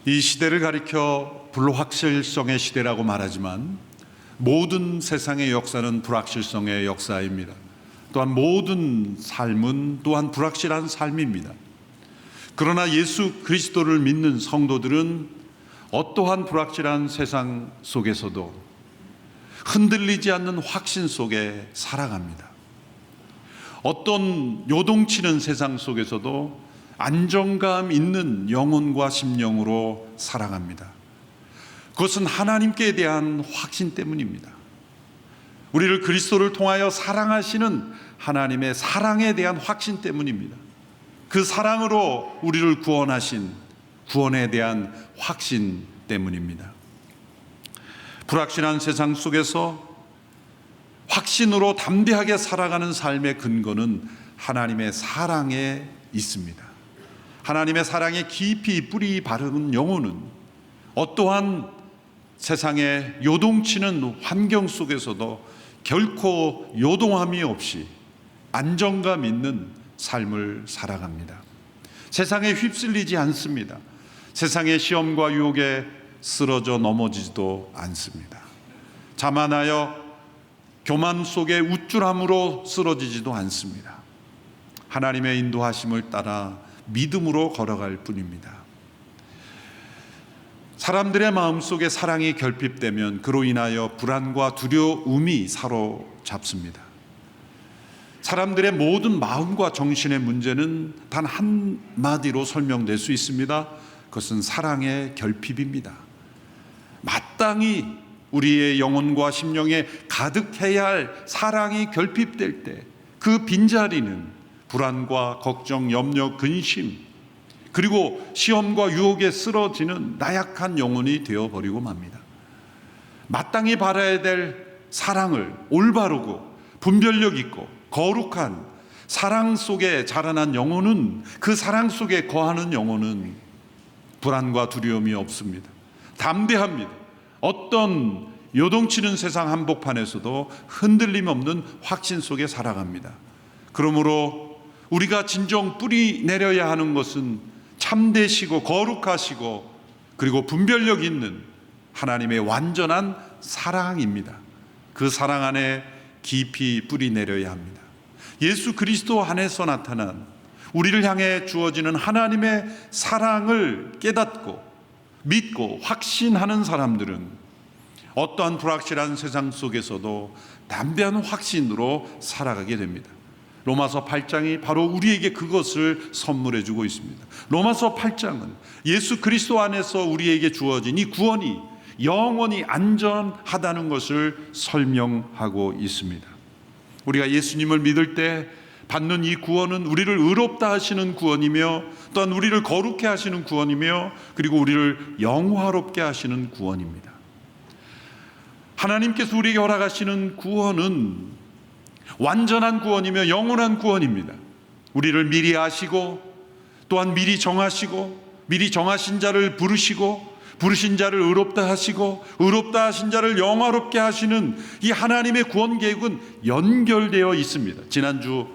이 시대를 가리켜 불확실성의 시대라고 말하지만 모든 세상의 역사는 불확실성의 역사입니다. 또한 모든 삶은 또한 불확실한 삶입니다. 그러나 예수 그리스도를 믿는 성도들은 어떠한 불확실한 세상 속에서도 흔들리지 않는 확신 속에 살아갑니다. 어떤 요동치는 세상 속에서도 안정감 있는 영혼과 심령으로 살아갑니다. 그것은 하나님께 대한 확신 때문입니다. 우리를 그리스도를 통하여 사랑하시는 하나님의 사랑에 대한 확신 때문입니다. 그 사랑으로 우리를 구원하신 구원에 대한 확신 때문입니다. 불확실한 세상 속에서 확신으로 담대하게 살아가는 삶의 근거는 하나님의 사랑에 있습니다. 하나님의 사랑에 깊이 뿌리 바른 영혼은 어떠한 세상의 요동치는 환경 속에서도 결코 요동함이 없이 안정감 있는 삶을 살아갑니다. 세상에 휩쓸리지 않습니다. 세상의 시험과 유혹에 쓰러져 넘어지지도 않습니다. 자만하여 교만 속에 우쭐함으로 쓰러지지도 않습니다. 하나님의 인도하심을 따라 믿음으로 걸어갈 뿐입니다. 사람들의 마음속에 사랑이 결핍되면 그로 인하여 불안과 두려움이 사로잡습니다. 사람들의 모든 마음과 정신의 문제는 단 한마디로 설명될 수 있습니다. 그것은 사랑의 결핍입니다. 마땅히 우리의 영혼과 심령에 가득해야 할 사랑이 결핍될 때 그 빈자리는 불안과 걱정, 염려, 근심, 그리고 시험과 유혹에 쓰러지는 나약한 영혼이 되어버리고 맙니다. 마땅히 바라야 될 사랑을 올바르고 분별력 있고 거룩한 사랑 속에 자라난 영혼은, 그 사랑 속에 거하는 영혼은 불안과 두려움이 없습니다. 담대합니다. 어떤 요동치는 세상 한복판에서도 흔들림 없는 확신 속에 살아갑니다. 그러므로 우리가 진정 뿌리 내려야 하는 것은 참되시고 거룩하시고 그리고 분별력 있는 하나님의 완전한 사랑입니다. 그 사랑 안에 깊이 뿌리 내려야 합니다. 예수 그리스도 안에서 나타난 우리를 향해 주어지는 하나님의 사랑을 깨닫고 믿고 확신하는 사람들은 어떠한 불확실한 세상 속에서도 담대한 확신으로 살아가게 됩니다. 로마서 8장이 바로 우리에게 그것을 선물해 주고 있습니다. 로마서 8장은 예수 그리스도 안에서 우리에게 주어진 이 구원이 영원히 안전하다는 것을 설명하고 있습니다. 우리가 예수님을 믿을 때 받는 이 구원은 우리를 의롭다 하시는 구원이며 또한 우리를 거룩해 하시는 구원이며 그리고 우리를 영화롭게 하시는 구원입니다. 하나님께서 우리에게 허락하시는 구원은 완전한 구원이며 영원한 구원입니다. 우리를 미리 아시고 또한 미리 정하시고 미리 정하신 자를 부르시고 부르신 자를 의롭다 하시고 의롭다 하신 자를 영화롭게 하시는 이 하나님의 구원 계획은 연결되어 있습니다. 지난주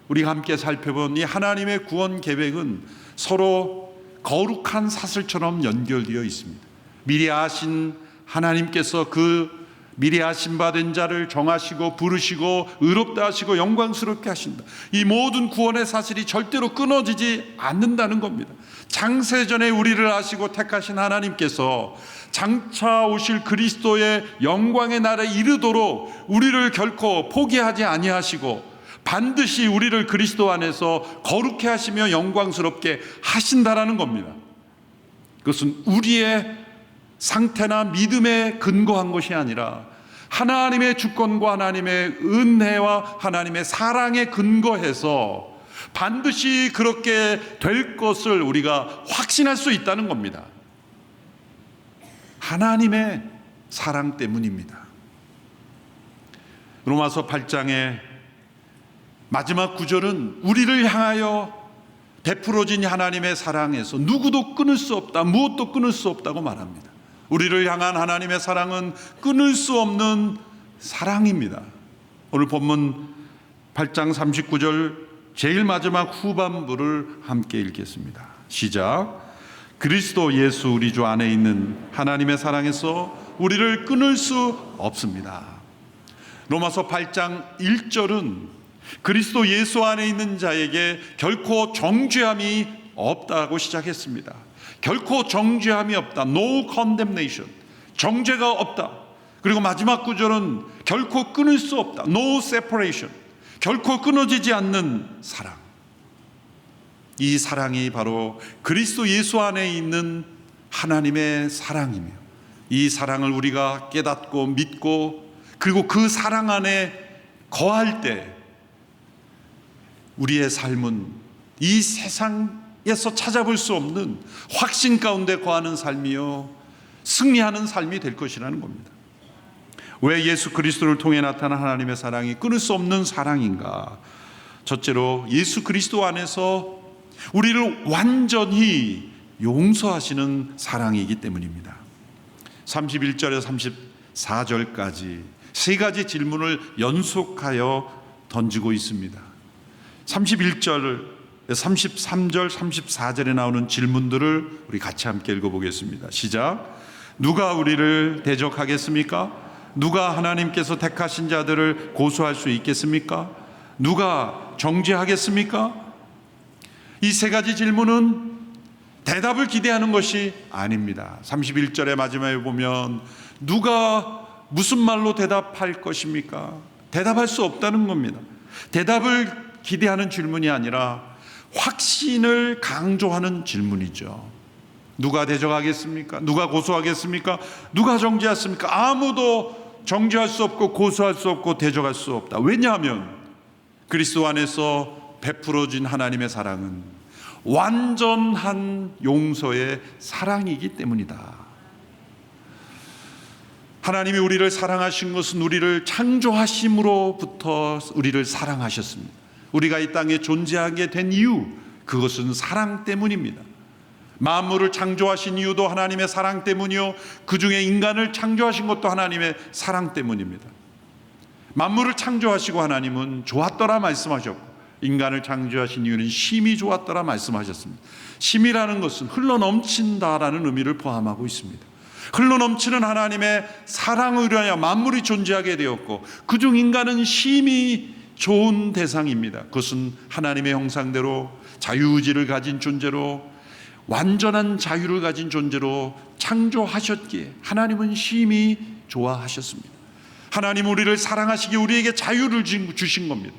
우리가 함께 살펴본 이 하나님의 구원 계획은 서로 거룩한 사슬처럼 연결되어 있습니다. 미리 아신 하나님께서 그 미리 아신 바 된 자를 정하시고 부르시고 의롭다 하시고 영광스럽게 하신다. 이 모든 구원의 사실이 절대로 끊어지지 않는다는 겁니다. 창세전에 우리를 아시고 택하신 하나님께서 장차 오실 그리스도의 영광의 날에 이르도록 우리를 결코 포기하지 아니하시고 반드시 우리를 그리스도 안에서 거룩해 하시며 영광스럽게 하신다라는 겁니다. 그것은 우리의 상태나 믿음에 근거한 것이 아니라 하나님의 주권과 하나님의 은혜와 하나님의 사랑에 근거해서 반드시 그렇게 될 것을 우리가 확신할 수 있다는 겁니다. 하나님의 사랑 때문입니다. 로마서 8장의 마지막 구절은 우리를 향하여 베풀어진 하나님의 사랑에서 누구도 끊을 수 없다, 무엇도 끊을 수 없다고 말합니다. 우리를 향한 하나님의 사랑은 끊을 수 없는 사랑입니다. 오늘 본문 8장 39절 제일 마지막 후반부를 함께 읽겠습니다. 시작. 그리스도 예수 우리 주 안에 있는 하나님의 사랑에서 우리를 끊을 수 없습니다. 로마서 8장 1절은 그리스도 예수 안에 있는 자에게 결코 정죄함이 없다고 시작했습니다. 결코 정죄함이 없다. No condemnation. 정죄가 없다. 그리고 마지막 구절은 결코 끊을 수 없다. No separation. 결코 끊어지지 않는 사랑. 이 사랑이 바로 그리스도 예수 안에 있는 하나님의 사랑이며, 이 사랑을 우리가 깨닫고 믿고 그리고 그 사랑 안에 거할 때 우리의 삶은 이 세상에서 찾아볼 수 없는 확신 가운데 거하는 삶이요 승리하는 삶이 될 것이라는 겁니다. 왜 예수 그리스도를 통해 나타난 하나님의 사랑이 끊을 수 없는 사랑인가? 첫째로 예수 그리스도 안에서 우리를 완전히 용서하시는 사랑이기 때문입니다. 31절에서 34절까지 세 가지 질문을 연속하여 던지고 있습니다. 31절, 33절, 34절에 나오는 질문들을 우리 같이 함께 읽어보겠습니다. 시작. 누가 우리를 대적하겠습니까? 누가 하나님께서 택하신 자들을 고소할 수 있겠습니까? 누가 정죄하겠습니까? 이 세 가지 질문은 대답을 기대하는 것이 아닙니다. 31절의 마지막에 보면 누가 무슨 말로 대답할 것입니까? 대답할 수 없다는 겁니다. 대답을 기대하는 질문이 아니라 확신을 강조하는 질문이죠. 누가 대적하겠습니까? 누가 고소하겠습니까? 누가 정죄하겠습니까? 아무도 정죄할 수 없고 고소할 수 없고 대적할 수 없다. 왜냐하면 그리스도 안에서 베풀어진 하나님의 사랑은 완전한 용서의 사랑이기 때문이다. 하나님이 우리를 사랑하신 것은 우리를 창조하심으로부터 우리를 사랑하셨습니다. 우리가 이 땅에 존재하게 된 이유, 그것은 사랑 때문입니다. 만물을 창조하신 이유도 하나님의 사랑 때문이요, 그 중에 인간을 창조하신 것도 하나님의 사랑 때문입니다. 만물을 창조하시고 하나님은 좋았더라 말씀하셨고, 인간을 창조하신 이유는 심히 좋았더라 말씀하셨습니다. 심이라는 것은 흘러넘친다라는 의미를 포함하고 있습니다. 흘러넘치는 하나님의 사랑을 위하여 만물이 존재하게 되었고, 그중 인간은 심히 좋은 대상입니다. 그것은 하나님의 형상대로 자유의지를 가진 존재로, 완전한 자유를 가진 존재로 창조하셨기에 하나님은 심히 좋아하셨습니다. 하나님 우리를 사랑하시기에 우리에게 자유를 주신 겁니다.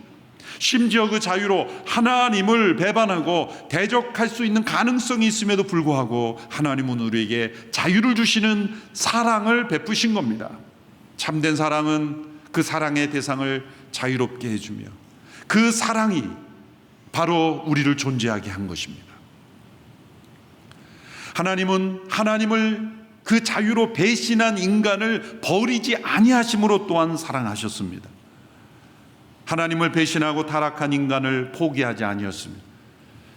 심지어 그 자유로 하나님을 배반하고 대적할 수 있는 가능성이 있음에도 불구하고 하나님은 우리에게 자유를 주시는 사랑을 베푸신 겁니다. 참된 사랑은 그 사랑의 대상을 자유롭게 해주며 그 사랑이 바로 우리를 존재하게 한 것입니다. 하나님은 하나님을 그 자유로 배신한 인간을 버리지 아니하심으로 또한 사랑하셨습니다. 하나님을 배신하고 타락한 인간을 포기하지 아니었습니다.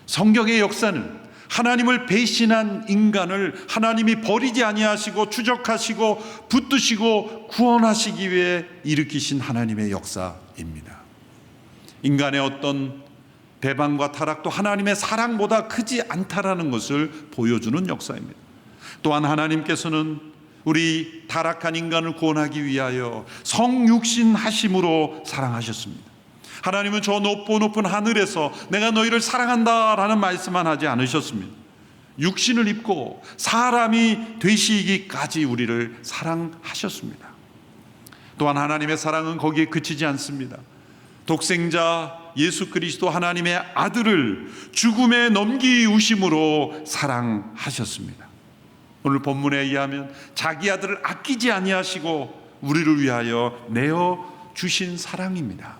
성경의 역사는 하나님을 배신한 인간을 하나님이 버리지 아니하시고 추적하시고 붙드시고 구원하시기 위해 일으키신 하나님의 역사입니다. 인간의 어떤 배반과 타락도 하나님의 사랑보다 크지 않다라는 것을 보여주는 역사입니다. 또한 하나님께서는 우리 타락한 인간을 구원하기 위하여 성육신 하심으로 사랑하셨습니다. 하나님은 저 높은 하늘에서 내가 너희를 사랑한다라는 말씀만 하지 않으셨습니다. 육신을 입고 사람이 되시기까지 우리를 사랑하셨습니다. 또한 하나님의 사랑은 거기에 그치지 않습니다. 독생자 예수 그리스도 하나님의 아들을 죽음에 넘기우심으로 사랑하셨습니다. 오늘 본문에 의하면 자기 아들을 아끼지 아니하시고 우리를 위하여 내어 주신 사랑입니다.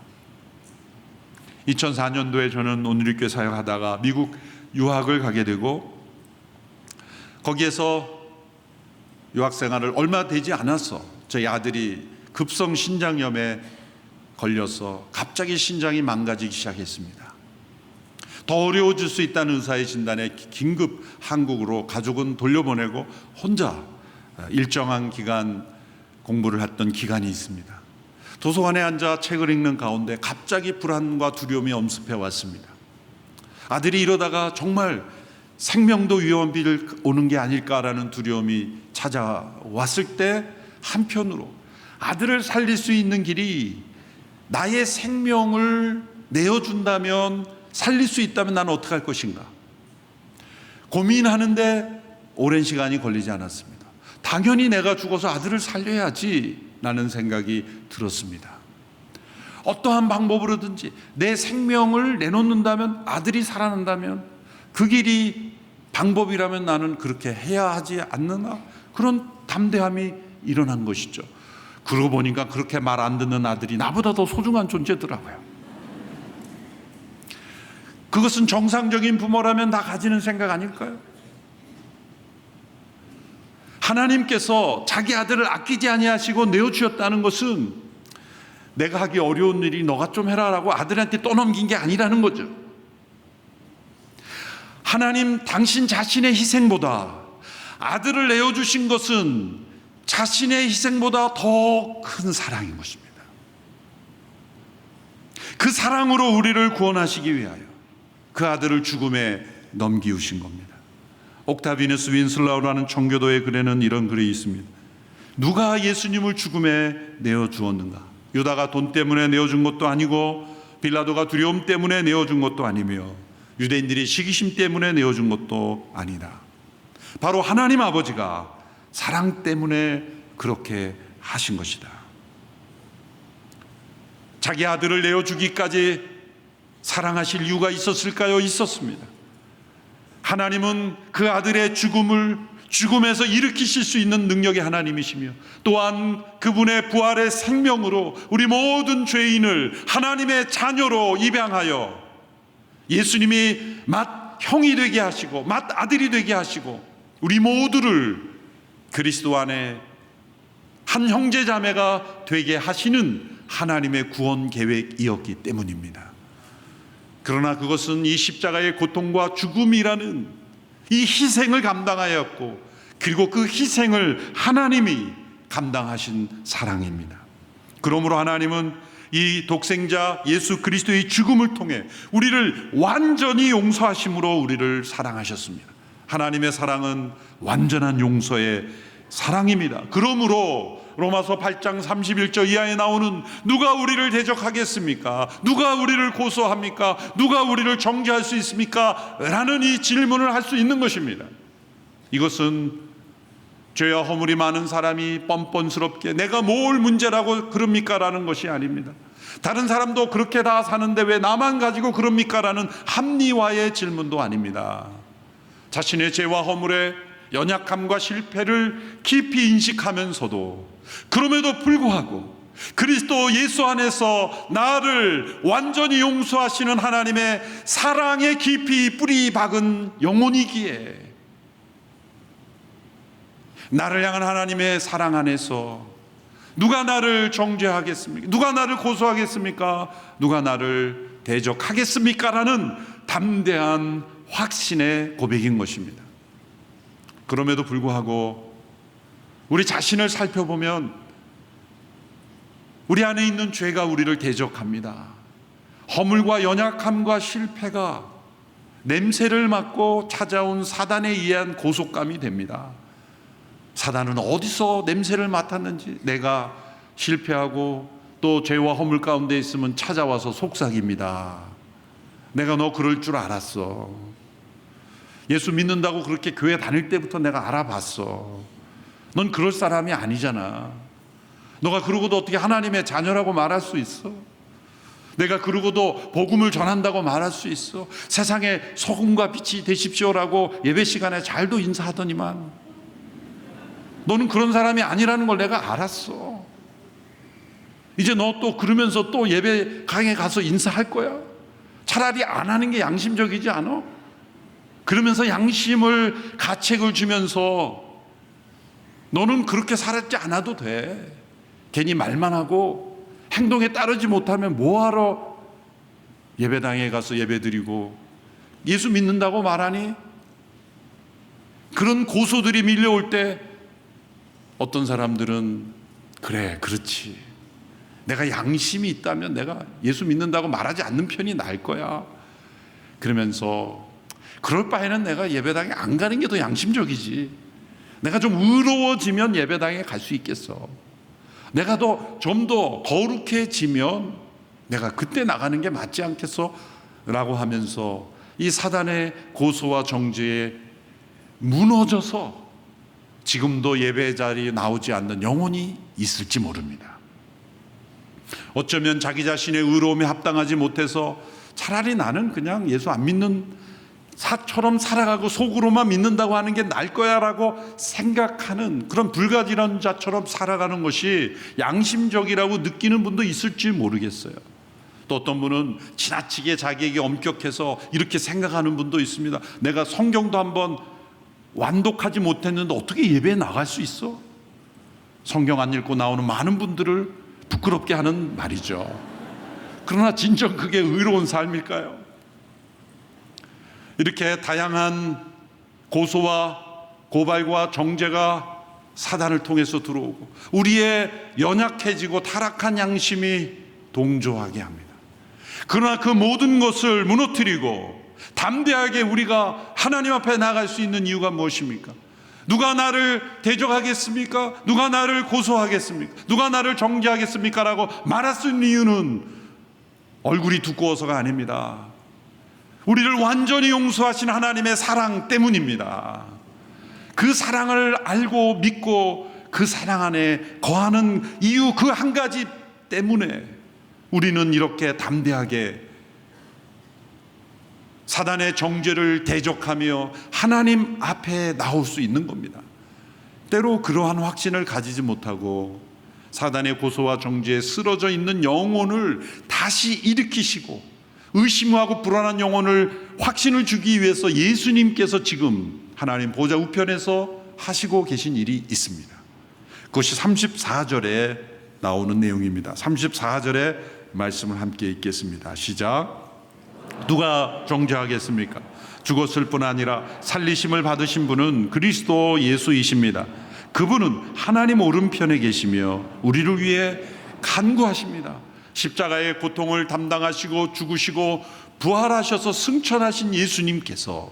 2004년도에 저는 온누리교회 사역하다가 미국 유학을 가게 되고, 거기에서 유학생활을 얼마 되지 않아서 저희 아들이 급성 신장염에 걸려서 갑자기 신장이 망가지기 시작했습니다. 더 어려워질 수 있다는 의사의 진단에 긴급 한국으로 가족은 돌려보내고 혼자 일정한 기간 공부를 했던 기간이 있습니다. 도서관에 앉아 책을 읽는 가운데 갑자기 불안과 두려움이 엄습해 왔습니다. 아들이 이러다가 정말 생명도 위험이 오는 게 아닐까라는 두려움이 찾아왔을 때 한편으로 아들을 살릴 수 있는 길이 나의 생명을 내어준다면, 살릴 수 있다면 나는 어떻게 할 것인가 고민하는데 오랜 시간이 걸리지 않았습니다. 당연히 내가 죽어서 아들을 살려야지 라는 생각이 들었습니다. 어떠한 방법으로든지 내 생명을 내놓는다면, 아들이 살아난다면, 그 길이 방법이라면 나는 그렇게 해야 하지 않느냐, 그런 담대함이 일어난 것이죠. 그러고 보니까 그렇게 말 안 듣는 아들이 나보다 더 소중한 존재더라고요. 그것은 정상적인 부모라면 다 가지는 생각 아닐까요? 하나님께서 자기 아들을 아끼지 아니하시고 내어주셨다는 것은 내가 하기 어려운 일이 너가 좀 해라라고 아들한테 떠넘긴 게 아니라는 거죠. 하나님 당신 자신의 희생보다 아들을 내어주신 것은 자신의 희생보다 더 큰 사랑인 것입니다. 그 사랑으로 우리를 구원하시기 위하여 그 아들을 죽음에 넘기우신 겁니다. 옥타비누스 윈슬라우라는 청교도의 글에는 이런 글이 있습니다. 누가 예수님을 죽음에 내어주었는가? 유다가 돈 때문에 내어준 것도 아니고, 빌라도가 두려움 때문에 내어준 것도 아니며, 유대인들이 시기심 때문에 내어준 것도 아니다. 바로 하나님 아버지가 사랑 때문에 그렇게 하신 것이다. 자기 아들을 내어주기까지 사랑하실 이유가 있었을까요? 있었습니다. 하나님은 그 아들의 죽음에서 일으키실 수 있는 능력의 하나님이시며, 또한 그분의 부활의 생명으로 우리 모든 죄인을 하나님의 자녀로 입양하여 예수님이 맏 형이 되게 하시고 맏 아들이 되게 하시고 우리 모두를 그리스도 안에 한 형제 자매가 되게 하시는 하나님의 구원 계획이었기 때문입니다. 그러나 그것은 이 십자가의 고통과 죽음이라는 이 희생을 감당하였고, 그리고 그 희생을 하나님이 감당하신 사랑입니다. 그러므로 하나님은 이 독생자 예수 그리스도의 죽음을 통해 우리를 완전히 용서하심으로 우리를 사랑하셨습니다. 하나님의 사랑은 완전한 용서의 사랑입니다. 그러므로 로마서 8장 31절 이하에 나오는 누가 우리를 대적하겠습니까? 누가 우리를 고소합니까? 누가 우리를 정죄할 수 있습니까? 라는 이 질문을 할 수 있는 것입니다. 이것은 죄와 허물이 많은 사람이 뻔뻔스럽게 내가 뭘 문제라고 그럽니까? 라는 것이 아닙니다. 다른 사람도 그렇게 다 사는데 왜 나만 가지고 그럽니까? 라는 합리화의 질문도 아닙니다. 자신의 죄와 허물의 연약함과 실패를 깊이 인식하면서도, 그럼에도 불구하고 그리스도 예수 안에서 나를 완전히 용서하시는 하나님의 사랑에 깊이 뿌리 박은 영혼이기에, 나를 향한 하나님의 사랑 안에서 누가 나를 정죄하겠습니까? 누가 나를 고소하겠습니까? 누가 나를 대적하겠습니까? 라는 담대한 확신의 고백인 것입니다. 그럼에도 불구하고 우리 자신을 살펴보면 우리 안에 있는 죄가 우리를 대적합니다. 허물과 연약함과 실패가 냄새를 맡고 찾아온 사단에 의한 고속감이 됩니다. 사단은 어디서 냄새를 맡았는지, 내가 실패하고 또 죄와 허물 가운데 있으면 찾아와서 속삭입니다. 내가 너 그럴 줄 알았어. 예수 믿는다고 그렇게 교회 다닐 때부터 내가 알아봤어. 넌 그럴 사람이 아니잖아. 너가 그러고도 어떻게 하나님의 자녀라고 말할 수 있어? 내가 그러고도 복음을 전한다고 말할 수 있어? 세상에 소금과 빛이 되십시오라고 예배 시간에 잘도 인사하더니만 너는 그런 사람이 아니라는 걸 내가 알았어. 이제 너 또 그러면서 또 예배 강에 가서 인사할 거야? 차라리 안 하는 게 양심적이지 않아? 그러면서 양심을 가책을 주면서 너는 그렇게 살았지 않아도 돼. 괜히 말만 하고 행동에 따르지 못하면 뭐하러 예배당에 가서 예배드리고 예수 믿는다고 말하니? 그런 고소들이 밀려올 때 어떤 사람들은 그래, 그렇지. 내가 양심이 있다면 내가 예수 믿는다고 말하지 않는 편이 나을 거야. 그러면서 그럴 바에는 내가 예배당에 안 가는 게 더 양심적이지. 내가 좀 의로워지면 예배당에 갈 수 있겠어. 내가 좀 더 거룩해지면 내가 그때 나가는 게 맞지 않겠어? 라고 하면서 이 사단의 고소와 정죄에 무너져서 지금도 예배 자리에 나오지 않는 영혼이 있을지 모릅니다. 어쩌면 자기 자신의 의로움에 합당하지 못해서 차라리 나는 그냥 예수 안 믿는 사처럼 살아가고 속으로만 믿는다고 하는 게 나을 거야 라고 생각하는 그런 불가지런 자처럼 살아가는 것이 양심적이라고 느끼는 분도 있을지 모르겠어요. 또 어떤 분은 지나치게 자기에게 엄격해서 이렇게 생각하는 분도 있습니다. 내가 성경도 한번 완독하지 못했는데 어떻게 예배에 나갈 수 있어? 성경 안 읽고 나오는 많은 분들을 부끄럽게 하는 말이죠. 그러나 진정 그게 의로운 삶일까요? 이렇게 다양한 고소와 고발과 정죄가 사단을 통해서 들어오고 우리의 연약해지고 타락한 양심이 동조하게 합니다. 그러나 그 모든 것을 무너뜨리고 담대하게 우리가 하나님 앞에 나갈 수 있는 이유가 무엇입니까? 누가 나를 대적하겠습니까? 누가 나를 고소하겠습니까? 누가 나를 정죄하겠습니까? 라고 말할 수 있는 이유는 얼굴이 두꺼워서가 아닙니다. 우리를 완전히 용서하신 하나님의 사랑 때문입니다. 그 사랑을 알고 믿고 그 사랑 안에 거하는 이유 그 한 가지 때문에 우리는 이렇게 담대하게 사단의 정죄를 대적하며 하나님 앞에 나올 수 있는 겁니다. 때로 그러한 확신을 가지지 못하고 사단의 고소와 정죄에 쓰러져 있는 영혼을 다시 일으키시고 의심하고 불안한 영혼을 확신을 주기 위해서 예수님께서 지금 하나님 보좌 우편에서 하시고 계신 일이 있습니다. 그것이 34절에 나오는 내용입니다. 34절의 말씀을 함께 읽겠습니다. 시작. 누가 정죄하겠습니까? 죽었을 뿐 아니라 살리심을 받으신 분은 그리스도 예수이십니다. 그분은 하나님 오른편에 계시며 우리를 위해 간구하십니다. 십자가의 고통을 담당하시고 죽으시고 부활하셔서 승천하신 예수님께서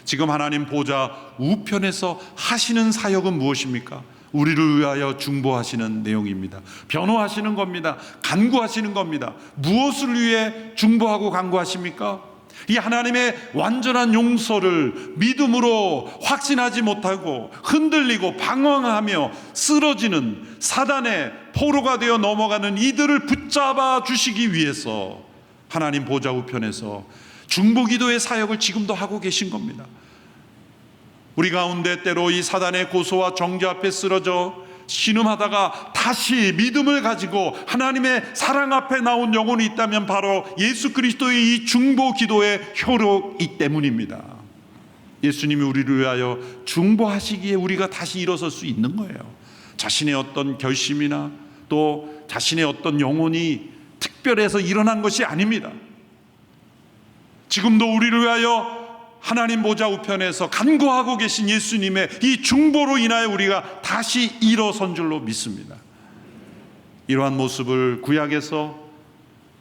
지금 하나님 보좌 우편에서 하시는 사역은 무엇입니까? 우리를 위하여 중보하시는 내용입니다. 변호하시는 겁니다. 간구하시는 겁니다. 무엇을 위해 중보하고 간구하십니까? 이 하나님의 완전한 용서를 믿음으로 확신하지 못하고 흔들리고 방황하며 쓰러지는 사단의 포로가 되어 넘어가는 이들을 붙잡아 주시기 위해서 하나님 보좌 우편에서 중보기도의 사역을 지금도 하고 계신 겁니다. 우리 가운데 때로 이 사단의 고소와 정죄 앞에 쓰러져 신음하다가 다시 믿음을 가지고 하나님의 사랑 앞에 나온 영혼이 있다면 바로 예수 그리스도의 이 중보 기도의 효력이 때문입니다. 예수님이 우리를 위하여 중보하시기에 우리가 다시 일어설 수 있는 거예요. 자신의 어떤 결심이나 또 자신의 어떤 영혼이 특별해서 일어난 것이 아닙니다. 지금도 우리를 위하여 하나님 보좌 우편에서 간구하고 계신 예수님의 이 중보로 인하여 우리가 다시 일어선 줄로 믿습니다. 이러한 모습을 구약에서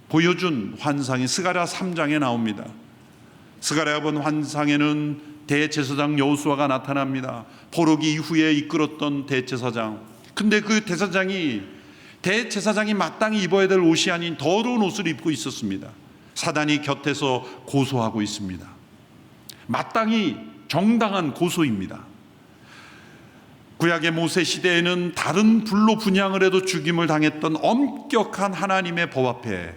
보여준 환상이 스가랴 3장에 나옵니다. 스가랴가 본 환상에는 대제사장 여호수아가 나타납니다. 포로기 이후에 이끌었던 대제사장. 근데 그 대제사장이 마땅히 입어야 될 옷이 아닌 더러운 옷을 입고 있었습니다. 사단이 곁에서 고소하고 있습니다. 마땅히 정당한 고소입니다. 구약의 모세 시대에는 다른 불로 분향을 해도 죽임을 당했던 엄격한 하나님의 법 앞에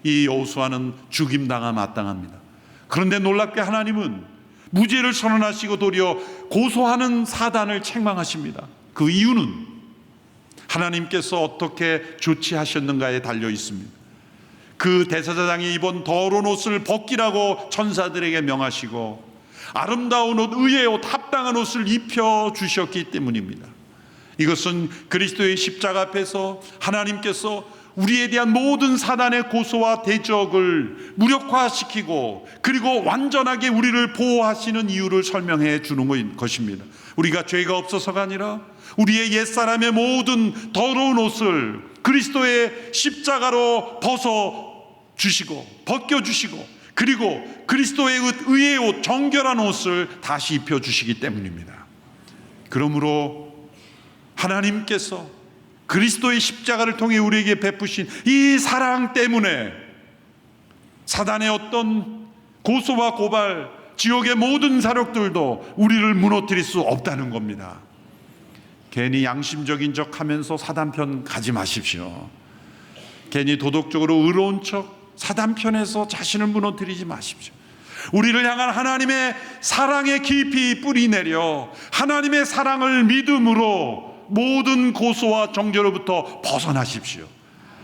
이 여호수아는 죽임당하 마땅합니다. 그런데 놀랍게 하나님은 무죄를 선언하시고 도리어 고소하는 사단을 책망하십니다. 그 이유는 하나님께서 어떻게 조치하셨는가에 달려 있습니다. 그 대제사장이 입은 더러운 옷을 벗기라고 천사들에게 명하시고 아름다운 옷, 의의 옷, 합당한 옷을 입혀주셨기 때문입니다. 이것은 그리스도의 십자가 앞에서 하나님께서 우리에 대한 모든 사단의 고소와 대적을 무력화시키고 그리고 완전하게 우리를 보호하시는 이유를 설명해 주는 것입니다. 우리가 죄가 없어서가 아니라 우리의 옛사람의 모든 더러운 옷을 그리스도의 십자가로 벗겨주시고 그리고 그리스도의 의의 옷, 정결한 옷을 다시 입혀주시기 때문입니다. 그러므로 하나님께서 그리스도의 십자가를 통해 우리에게 베푸신 이 사랑 때문에 사단의 어떤 고소와 고발, 지옥의 모든 사력들도 우리를 무너뜨릴 수 없다는 겁니다. 괜히 양심적인 척 하면서 사단 편 가지 마십시오. 괜히 도덕적으로 의로운 척 사단 편에서 자신을 무너뜨리지 마십시오. 우리를 향한 하나님의 사랑에 깊이 뿌리내려 하나님의 사랑을 믿음으로 모든 고소와 정죄로부터 벗어나십시오.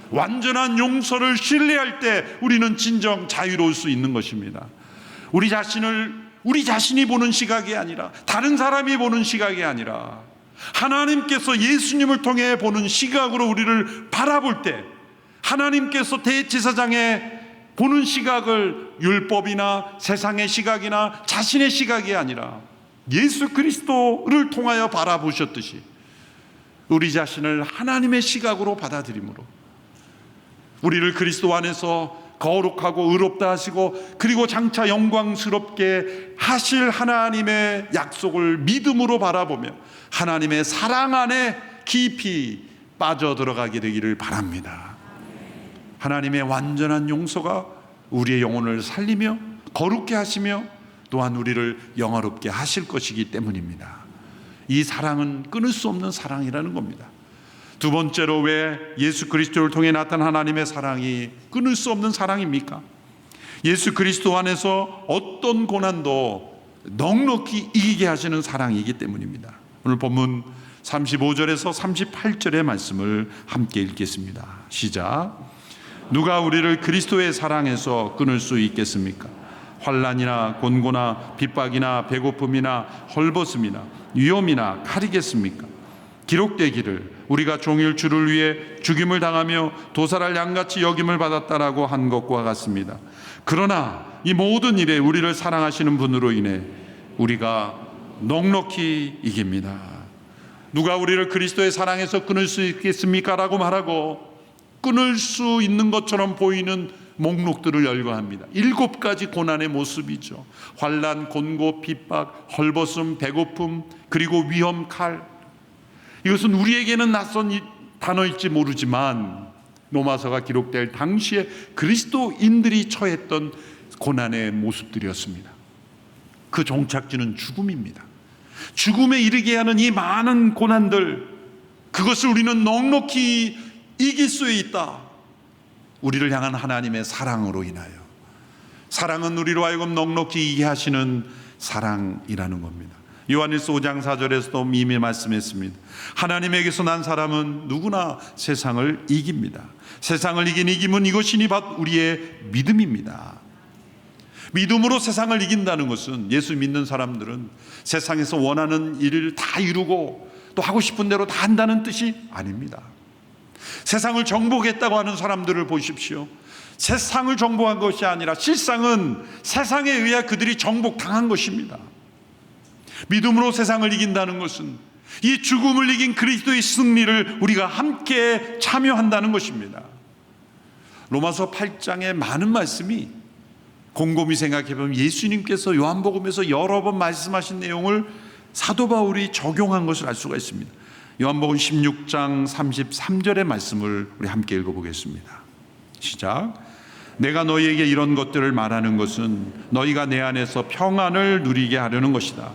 완전한 용서를 신뢰할 때 우리는 진정 자유로울 수 있는 것입니다. 우리 자신이 보는 시각이 아니라, 다른 사람이 보는 시각이 아니라 하나님께서 예수님을 통해 보는 시각으로 우리를 바라볼 때, 하나님께서 대제사장에 보는 시각을 율법이나 세상의 시각이나 자신의 시각이 아니라 예수 그리스도를 통하여 바라보셨듯이 우리 자신을 하나님의 시각으로 받아들이므로 우리를 그리스도 안에서 거룩하고 의롭다 하시고, 그리고 장차 영광스럽게 하실 하나님의 약속을 믿음으로 바라보며 하나님의 사랑 안에 깊이 빠져들어가게 되기를 바랍니다. 하나님의 완전한 용서가 우리의 영혼을 살리며 거룩게 하시며 또한 우리를 영화롭게 하실 것이기 때문입니다. 이 사랑은 끊을 수 없는 사랑이라는 겁니다. 두 번째로, 왜 예수 그리스도를 통해 나타난 하나님의 사랑이 끊을 수 없는 사랑입니까? 예수 그리스도 안에서 어떤 고난도 넉넉히 이기게 하시는 사랑이기 때문입니다. 오늘 본문 35절에서 38절의 말씀을 함께 읽겠습니다. 시작. 누가 우리를 그리스도의 사랑에서 끊을 수 있겠습니까? 환난이나 곤고나 핍박이나 배고픔이나 헐벗음이나 위험이나 칼이겠습니까? 기록되기를 우리가 종일 주를 위해 죽임을 당하며 도살할 양같이 여김을 받았다라고 한 것과 같습니다. 그러나 이 모든 일에 우리를 사랑하시는 분으로 인해 우리가 넉넉히 이깁니다. 누가 우리를 그리스도의 사랑에서 끊을 수 있겠습니까? 라고 말하고 끊을 수 있는 것처럼 보이는 목록들을 열거합니다. 7가지 고난의 모습이죠. 환난, 곤고, 핍박, 헐벗음, 배고픔, 그리고 위험, 칼. 이것은 우리에게는 낯선 단어일지 모르지만 로마서가 기록될 당시에 그리스도인들이 처했던 고난의 모습들이었습니다. 그 종착지는 죽음입니다. 죽음에 이르게 하는 이 많은 고난들, 그것을 우리는 넉넉히 이길 수 있다. 우리를 향한 하나님의 사랑으로 인하여. 사랑은 우리로 하여금 넉넉히 이기게 하시는 사랑이라는 겁니다. 요한일서 5장 4절에서도 이미 말씀했습니다. 하나님에게서 난 사람은 누구나 세상을 이깁니다. 세상을 이긴 이김은 이것이니 바로 우리의 믿음입니다. 믿음으로 세상을 이긴다는 것은, 예수 믿는 사람들은 세상에서 원하는 일을 다 이루고 또 하고 싶은 대로 다 한다는 뜻이 아닙니다. 세상을 정복했다고 하는 사람들을 보십시오. 세상을 정복한 것이 아니라 실상은 세상에 의해 그들이 정복당한 것입니다. 믿음으로 세상을 이긴다는 것은 이 죽음을 이긴 그리스도의 승리를 우리가 함께 참여한다는 것입니다. 로마서 8장의 많은 말씀이 곰곰이 생각해보면 예수님께서 요한복음에서 여러 번 말씀하신 내용을 사도 바울이 적용한 것을 알 수가 있습니다. 요한복음 16장 33절의 말씀을 우리 함께 읽어보겠습니다. 시작. 내가 너희에게 이런 것들을 말하는 것은 너희가 내 안에서 평안을 누리게 하려는 것이다.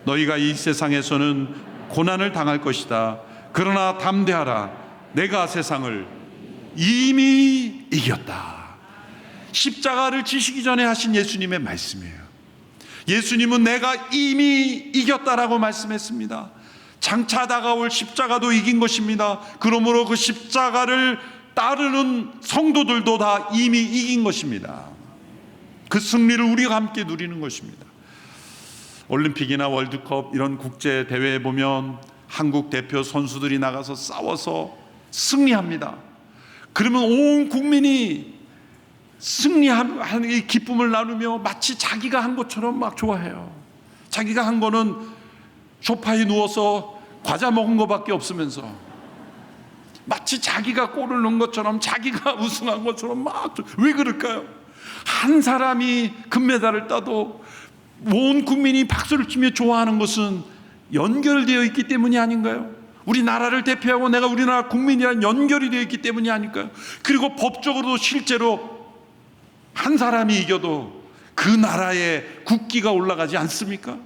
너희가 이 세상에서는 고난을 당할 것이다. 그러나 담대하라. 내가 세상을 이미 이겼다. 십자가를 지시기 전에 하신 예수님의 말씀이에요. 예수님은 내가 이미 이겼다라고 말씀했습니다. 장차 다가올 십자가도 이긴 것입니다. 그러므로 그 십자가를 따르는 성도들도 다 이미 이긴 것입니다. 그 승리를 우리가 함께 누리는 것입니다. 올림픽이나 월드컵 이런 국제 대회에 보면 한국 대표 선수들이 나가서 싸워서 승리합니다. 그러면 온 국민이 승리하는 이 기쁨을 나누며 마치 자기가 한 것처럼 막 좋아해요. 자기가 한 거는 소파에 누워서 과자 먹은 것밖에 없으면서 마치 자기가 골을 넣은 것처럼, 자기가 우승한 것처럼 막. 왜 그럴까요? 한 사람이 금메달을 따도 온 국민이 박수를 치며 좋아하는 것은 연결되어 있기 때문이 아닌가요? 우리나라를 대표하고 내가 우리나라 국민이란 연결이 되어 있기 때문이 아닐까요? 그리고 법적으로도 실제로 한 사람이 이겨도 그 나라의 국기가 올라가지 않습니까?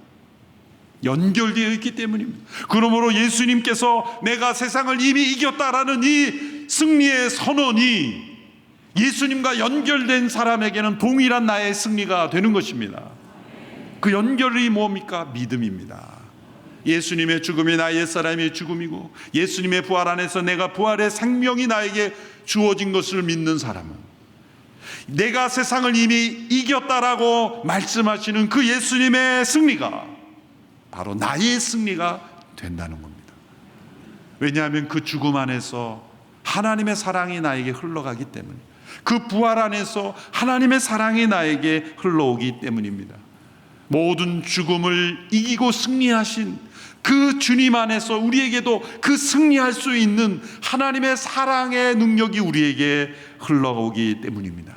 연결되어 있기 때문입니다. 그러므로 예수님께서 내가 세상을 이미 이겼다라는 이 승리의 선언이 예수님과 연결된 사람에게는 동일한 나의 승리가 되는 것입니다. 그 연결이 뭡니까? 믿음입니다. 예수님의 죽음이 나의 옛사람의 죽음이고 예수님의 부활 안에서 내가 부활의 생명이 나에게 주어진 것을 믿는 사람은 내가 세상을 이미 이겼다라고 말씀하시는 그 예수님의 승리가 바로 나의 승리가 된다는 겁니다. 왜냐하면 그 죽음 안에서 하나님의 사랑이 나에게 흘러가기 때문에, 그 부활 안에서 하나님의 사랑이 나에게 흘러오기 때문입니다. 모든 죽음을 이기고 승리하신 그 주님 안에서 우리에게도 그 승리할 수 있는 하나님의 사랑의 능력이 우리에게 흘러오기 때문입니다.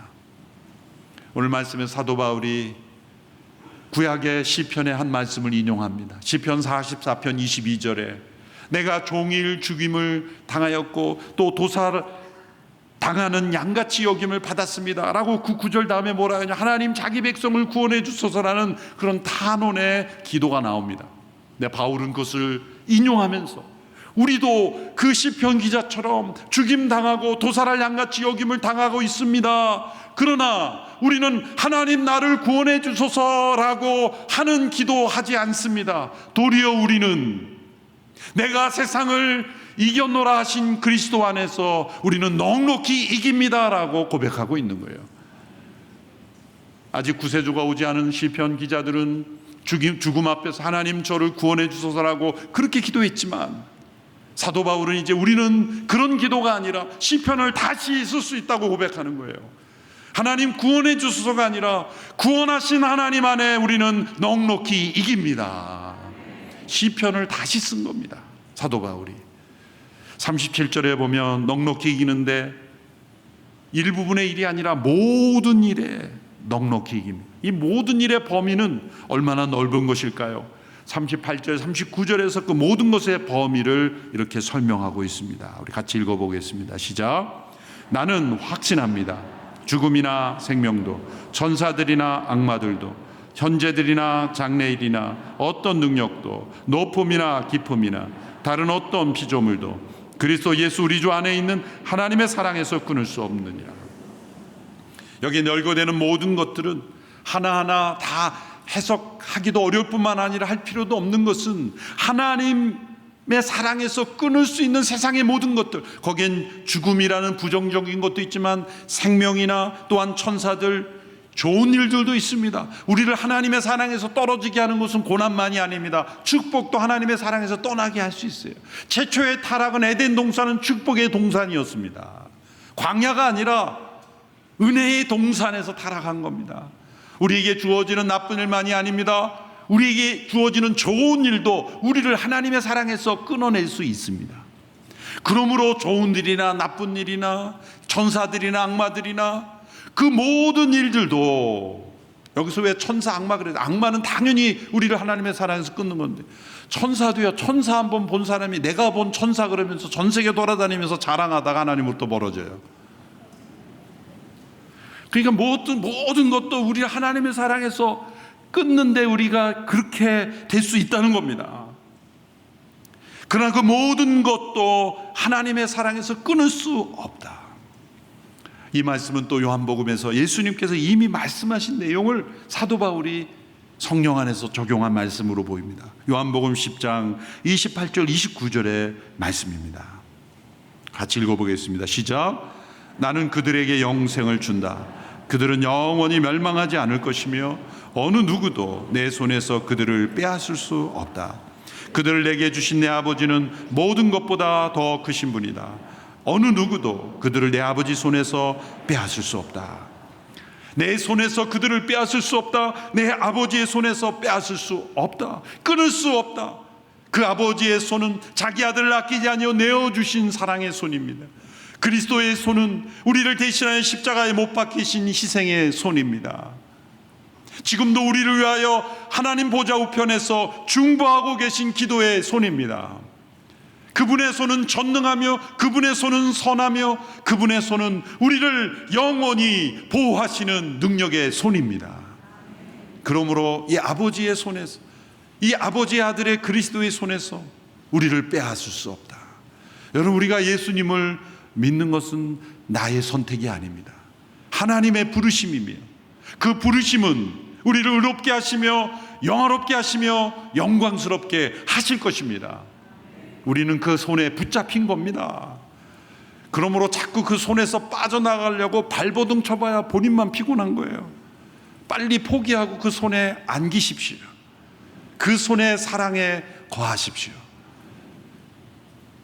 오늘 말씀에 사도 바울이 구약의 시편의 한 말씀을 인용합니다. 시편 44편 22절에 내가 종일 죽임을 당하였고 또 도살을 당하는 양같이 여김을 받았습니다 라고 그 구절 다음에 뭐라 하냐, 하나님 자기 백성을 구원해 주소서라는 그런 탄원의 기도가 나옵니다. 네, 바울은 그것을 인용하면서 우리도 그 시편 기자처럼 죽임당하고 도살할 양같이 여김을 당하고 있습니다. 그러나 우리는 하나님 나를 구원해 주소서라고 하는 기도하지 않습니다. 도리어 우리는 내가 세상을 이겼노라 하신 그리스도 안에서 우리는 넉넉히 이깁니다라고 고백하고 있는 거예요. 아직 구세주가 오지 않은 시편 기자들은 죽음 앞에서 하나님 저를 구원해 주소서라고 그렇게 기도했지만, 사도 바울은 이제 우리는 그런 기도가 아니라 시편을 다시 쓸 수 있다고 고백하는 거예요. 하나님 구원해 주소서가 아니라 구원하신 하나님 안에 우리는 넉넉히 이깁니다. 시편을 다시 쓴 겁니다, 사도 바울이. 37절에 보면 넉넉히 이기는데 일부분의 일이 아니라 모든 일에 넉넉히 이깁니다. 이 모든 일의 범위는 얼마나 넓은 것일까요? 38절, 39절에서 그 모든 것의 범위를 이렇게 설명하고 있습니다. 우리 같이 읽어보겠습니다. 시작. 나는 확신합니다. 죽음이나 생명도, 천사들이나 악마들도, 현재들이나 장래일이나 어떤 능력도, 높음이나 깊음이나 다른 어떤 피조물도 그리스도 예수 우리 주 안에 있는 하나님의 사랑에서 끊을 수 없느니라. 여기 열거되는 모든 것들은 하나하나 다 해석하기도 어려울 뿐만 아니라 할 필요도 없는 것은 하나님의 사랑에서 끊을 수 있는 세상의 모든 것들, 거기엔 죽음이라는 부정적인 것도 있지만 생명이나 또한 천사들, 좋은 일들도 있습니다. 우리를 하나님의 사랑에서 떨어지게 하는 것은 고난만이 아닙니다. 축복도 하나님의 사랑에서 떠나게 할 수 있어요. 최초의 타락은 에덴 동산은 축복의 동산이었습니다. 광야가 아니라 은혜의 동산에서 타락한 겁니다. 우리에게 주어지는 나쁜 일만이 아닙니다. 우리에게 주어지는 좋은 일도 우리를 하나님의 사랑에서 끊어낼 수 있습니다. 그러므로 좋은 일이나 나쁜 일이나 천사들이나 악마들이나 그 모든 일들도, 여기서 왜 천사 악마 그래요? 악마는 당연히 우리를 하나님의 사랑에서 끊는 건데, 천사도요, 천사 한번 본 사람이 내가 본 천사 그러면서 전 세계 돌아다니면서 자랑하다가 하나님으로부터 멀어져요. 그러니까 모든 것도 우리를 하나님의 사랑에서 끊는데 우리가 그렇게 될 수 있다는 겁니다. 그러나 그 모든 것도 하나님의 사랑에서 끊을 수 없다. 이 말씀은 또 요한복음에서 예수님께서 이미 말씀하신 내용을 사도 바울이 성령 안에서 적용한 말씀으로 보입니다. 요한복음 10장 28절 29절의 말씀입니다. 같이 읽어보겠습니다. 시작. 나는 그들에게 영생을 준다. 그들은 영원히 멸망하지 않을 것이며 어느 누구도 내 손에서 그들을 빼앗을 수 없다. 그들을 내게 주신 내 아버지는 모든 것보다 더 크신 분이다. 어느 누구도 그들을 내 아버지 손에서 빼앗을 수 없다. 내 손에서 그들을 빼앗을 수 없다. 내 아버지의 손에서 빼앗을 수 없다. 끊을 수 없다. 그 아버지의 손은 자기 아들을 아끼지 아니하여 내어주신 사랑의 손입니다. 그리스도의 손은 우리를 대신하여 십자가에 못 박히신 희생의 손입니다. 지금도 우리를 위하여 하나님 보좌 우편에서 중보하고 계신 기도의 손입니다. 그분의 손은 전능하며 그분의 손은 선하며 그분의 손은 우리를 영원히 보호하시는 능력의 손입니다. 그러므로 이 아버지의 손에서, 이 아버지의 아들의 그리스도의 손에서 우리를 빼앗을 수 없다. 여러분, 우리가 예수님을 믿는 것은 나의 선택이 아닙니다. 하나님의 부르심이며 그 부르심은 우리를 의롭게 하시며 영화롭게 하시며 영광스럽게 하실 것입니다. 우리는 그 손에 붙잡힌 겁니다. 그러므로 자꾸 그 손에서 빠져나가려고 발버둥 쳐봐야 본인만 피곤한 거예요. 빨리 포기하고 그 손에 안기십시오. 그 손의 사랑에 거하십시오.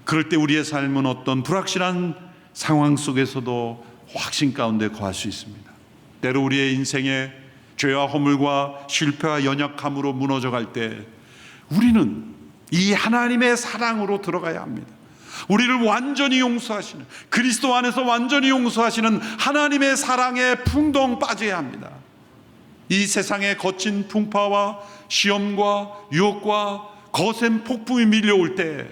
그럴 때 우리의 삶은 어떤 불확실한 상황 속에서도 확신 가운데 거할 수 있습니다. 때로 우리의 인생에 죄와 허물과 실패와 연약함으로 무너져 갈 때 우리는 이 하나님의 사랑으로 들어가야 합니다. 우리를 완전히 용서하시는, 그리스도 안에서 완전히 용서하시는 하나님의 사랑에 풍덩 빠져야 합니다. 이 세상의 거친 풍파와 시험과 유혹과 거센 폭풍이 밀려올 때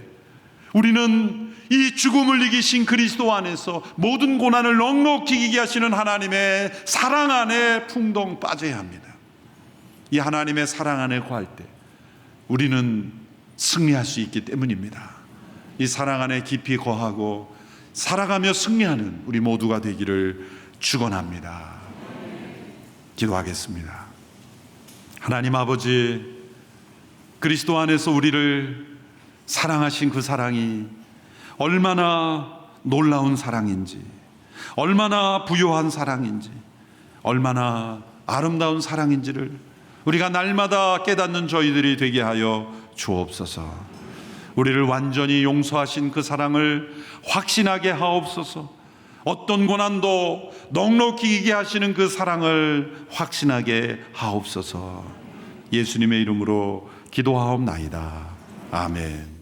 우리는 이 죽음을 이기신 그리스도 안에서 모든 고난을 넉넉히 이기게 하시는 하나님의 사랑 안에 풍덩 빠져야 합니다. 이 하나님의 사랑 안에 거할 때 우리는 승리할 수 있기 때문입니다. 이 사랑 안에 깊이 거하고 살아가며 승리하는 우리 모두가 되기를 축원합니다. 기도하겠습니다. 하나님 아버지, 그리스도 안에서 우리를 사랑하신 그 사랑이 얼마나 놀라운 사랑인지, 얼마나 부요한 사랑인지, 얼마나 아름다운 사랑인지를 우리가 날마다 깨닫는 저희들이 되게 하여 주옵소서. 우리를 완전히 용서하신 그 사랑을 확신하게 하옵소서. 어떤 고난도 넉넉히 이기게 하시는 그 사랑을 확신하게 하옵소서. 예수님의 이름으로 기도하옵나이다. 아멘.